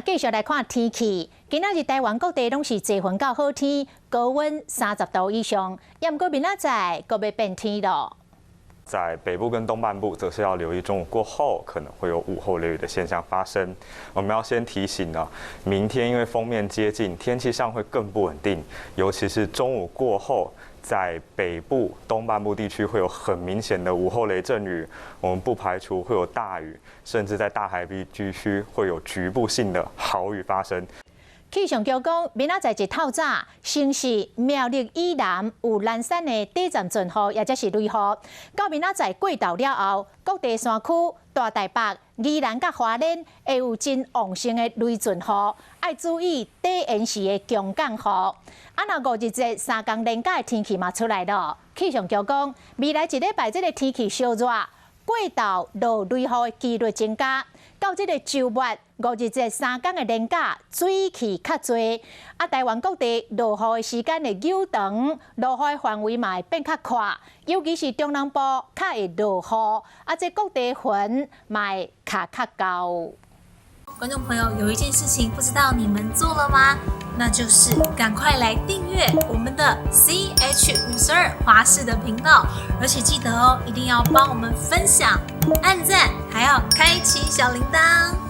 继续来看天气。今仔日台湾各地拢是多云到好天，高温30度以上。不过明仔载阁要变天咯。在北部跟东半部，则是要留意中午过后可能会有午后雷雨的现象发生。我们要先提醒呢，明天因为锋面接近，天气上会更不稳定，尤其是中午过后。 在北部、东半部地区会有很明显的午后雷阵雨，我们不排除会有大雨，甚至在大海地区会有局部性的豪雨发生。气象局讲，明仔载一透早，新市苗栗以南有蓝山的短暂阵雨，也就是雷雨。到明仔载过昼了后，各地山区、大台北、宜兰甲花莲会有真旺盛的雷阵雨，要注意低延时的强降雨。若5日节3天连假的天气嘛出来了，气象局讲，未来一礼拜这个天气烧热，过昼落雷雨的几率增加。 到这个周末5日节3天的连假，水汽较多，台湾各地落雨的时间会悠长，落雨的范围嘛会变较快，尤其是中南部较会落雨，这各地云嘛会卡较高。观众朋友，有一件事情不知道你们做了吗？那就是赶快来订阅我们的 CH52华视的频道，而且记得哦，一定要帮我们分享、按赞，还要开启小铃铛。